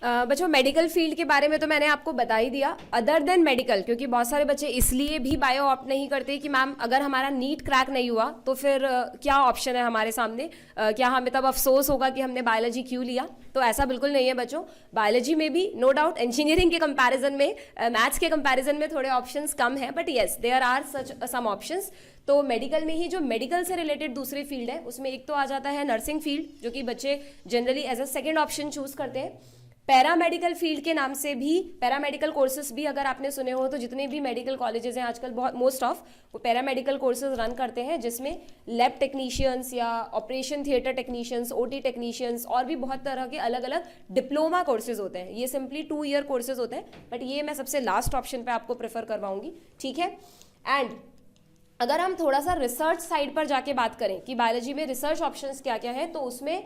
बच्चों medical field के बारे में तो मैंने आपको बता ही दिया। अदर देन मेडिकल, क्योंकि बहुत सारे बच्चे इसलिए भी बायो ऑप्ट नहीं करते कि मैम अगर हमारा नीट क्रैक नहीं हुआ तो फिर क्या ऑप्शन है हमारे सामने, क्या हमें तब अफसोस होगा कि हमने बायोलॉजी क्यों लिया। तो ऐसा बिल्कुल नहीं है बच्चों। बायोलॉजी में भी नो डाउट इंजीनियरिंग के कंपैरिजन में, मैथ्स के कंपैरिजन में थोड़े ऑप्शंस कम हैं, but yes there are such some options. तो मेडिकल में ही जो मेडिकल से रिलेटेड दूसरी फील्ड है उसमें एक तो आ जाता है नर्सिंग फील्ड, जो कि बच्चे generally as a second option choose करते हैं। पैरामेडिकल फील्ड के नाम से भी पैरामेडिकल कोर्सेज भी अगर आपने सुने हो तो जितने भी मेडिकल कॉलेजेस हैं आजकल बहुत मोस्ट ऑफ वो पैरामेडिकल कोर्सेज रन करते हैं, जिसमें लैब टेक्नीशियंस या operation theatre technicians, OT technicians और भी बहुत तरह के अलग अलग डिप्लोमा कोर्सेज होते हैं। ये सिंपली 2 ईयर कोर्सेज होते हैं, बट ये मैं सबसे लास्ट ऑप्शन पे आपको प्रेफर करवाऊंगी, ठीक है। एंड अगर हम थोड़ा सा रिसर्च साइड पर जाके बात करें कि बायोलॉजी में रिसर्च ऑप्शंस क्या क्या है, तो उसमें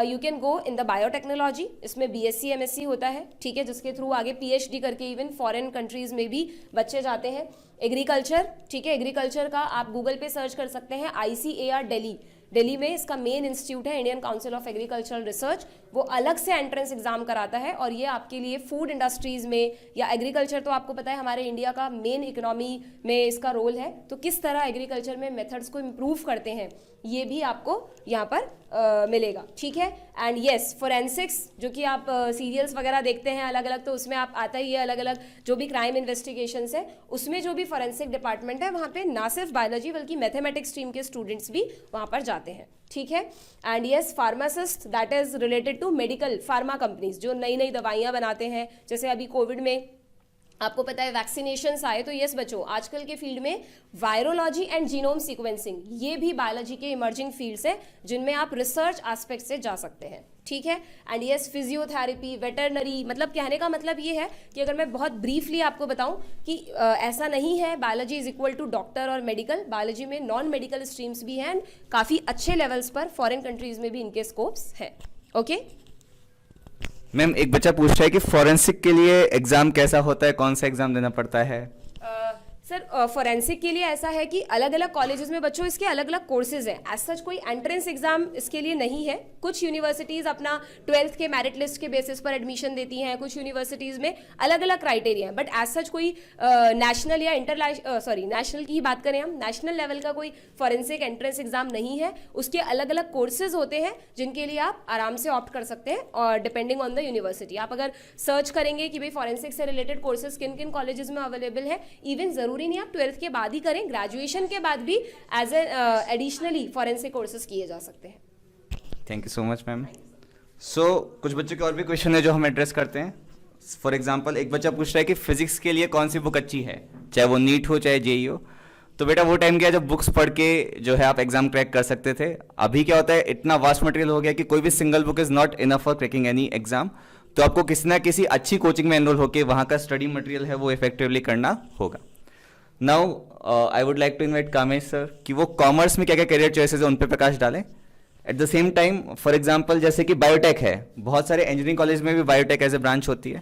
you can go in the biotechnology. इसमें बीएससी एमएससी होता है, ठीक है, जिसके थ्रू आगे पीएचडी करके इवन फॉरेन कंट्रीज में भी बच्चे जाते हैं। एग्रीकल्चर, ठीक है, एग्रीकल्चर का आप गूगल पे सर्च कर सकते हैं, ICAR दिल्ली, दिल्ली में इसका मेन इंस्टीट्यूट है, Indian council of agricultural research. वो अलग से एंट्रेंस एग्जाम कराता है और ये आपके लिए फूड इंडस्ट्रीज में या एग्रीकल्चर, तो आपको पता है हमारे इंडिया का मेन इकोनॉमी में इसका रोल है, तो किस तरह एग्रीकल्चर में मेथड्स को इम्प्रूव करते हैं ये भी आपको यहाँ पर मिलेगा, ठीक है। एंड येस फोरेंसिक्स, जो कि आप सीरियल्स वगैरह देखते हैं अलग अलग, तो उसमें आप आता ही है अलग अलग जो भी क्राइम इन्वेस्टिगेशंस है, उसमें जो भी फोरेंसिक डिपार्टमेंट है वहाँ पे ना सिर्फ बायोलॉजी बल्कि मैथमेटिक्स स्ट्रीम के स्टूडेंट्स भी वहाँ पर जाते हैं, ठीक है। And yes pharmacist, that is related to medical pharma companies जो नई नई दवाइयाँ बनाते हैं। जैसे अभी कोविड में आपको पता है वैक्सीनेशंस आए, तो यस बच्चों आजकल के फील्ड में वायरोलॉजी एंड जीनोम सीक्वेंसिंग ये भी बायोलॉजी के इमर्जिंग फील्ड्स हैं जिनमें आप रिसर्च एस्पेक्ट से जा सकते हैं, ठीक है। एंड यस फिजियोथेरेपी, वेटरनरी, मतलब कहने का मतलब ये है कि अगर मैं बहुत ब्रीफली आपको बताऊं कि ऐसा नहीं है biology is equal to doctor और मेडिकल, बायोलॉजी में नॉन मेडिकल स्ट्रीम्स भी हैं, काफ़ी अच्छे लेवल्स पर फॉरेन कंट्रीज में भी इनके स्कोप्स हैं, ओके। मैम एक बच्चा पूछ रहा है कि फॉरेंसिक के लिए एग्जाम कैसा होता है, कौन सा एग्जाम देना पड़ता है? सर फॉरेंसिक के लिए ऐसा है कि अलग अलग कॉलेजेस में बच्चों इसके अलग अलग कोर्सेज हैं। एज सच कोई एंट्रेंस एग्जाम इसके लिए नहीं है। कुछ यूनिवर्सिटीज़ अपना 12th के मेरिट लिस्ट के बेसिस पर एडमिशन देती हैं, कुछ यूनिवर्सिटीज़ में अलग अलग क्राइटेरिया है, बट एज सच कोई नेशनल या नेशनल की ही बात करें हम, नेशनल लेवल का कोई फॉरेंसिक एंट्रेंस एग्जाम नहीं है। उसके अलग अलग कोर्सेज होते हैं जिनके लिए आप आराम से ऑप्ट कर सकते हैं, और डिपेंडिंग ऑन द यूनिवर्सिटी आप अगर सर्च करेंगे कि भाई फॉरेंसिक से रिलेटेड कोर्सेज किन किन कॉलेजेस में अवेलेबल है, इवन जरूरी नहीं आप 12th के बाद ही करें, ग्रेजुएशन के बाद भी एज एडिशनली फॉरेंसिक कोर्सेज किए जा सकते हैं। Thank you so much ma'am. So कुछ बच्चों के और भी क्वेश्चन है जो हम एड्रेस करते हैं। फॉर एग्जांपल एक बच्चा पूछ रहा है कि फिजिक्स के लिए कौन सी बुक अच्छी है, चाहे वो नीट हो चाहे जेई हो। तो बेटा वो टाइम गया जब बुक्स पढ़ के जो है आप एग्जाम क्रैक कर सकते थे। अभी क्या होता है, इतना वास्ट मटेरियल हो गया कि कोई भी single book is not enough for cracking any exam. तो आपको किसी ना किसी अच्छी कोचिंग में एनरोल होकर वहाँ का स्टडी मटेरियल है वो इफेक्टिवली करना होगा। Now I would like to invite Kamesh sir कि वो कॉमर्स में क्या क्या करियर चॉइसेस है उन पर प्रकाश डालें। At the same time for example जैसे कि बायोटेक है, बहुत सारे इंजीनियरिंग कॉलेज में भी बायोटेक एज ए ब्रांच होती है।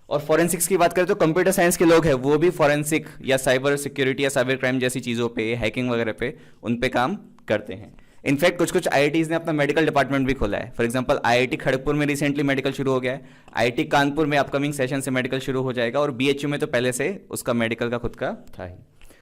और फॉरेंसिक्स की बात करें तो कंप्यूटर साइंस के लोग हैं वो भी फॉरेंसिक या साइबर सिक्योरिटी या साइबर क्राइम जैसी चीज़ों पे, हैकिंग वगैरह पे उन पे काम करते हैं। इनफैक्ट कुछ कुछ IITs ने अपना मेडिकल डिपार्टमेंट भी खोला है। फॉर एग्जांपल IIT खड़गपुर में रिसेंटली मेडिकल शुरू हो गया है, IIT कानपुर में अपकमिंग सेशन से मेडिकल शुरू हो जाएगा, और BHU में तो पहले से उसका मेडिकल का खुद का था ही।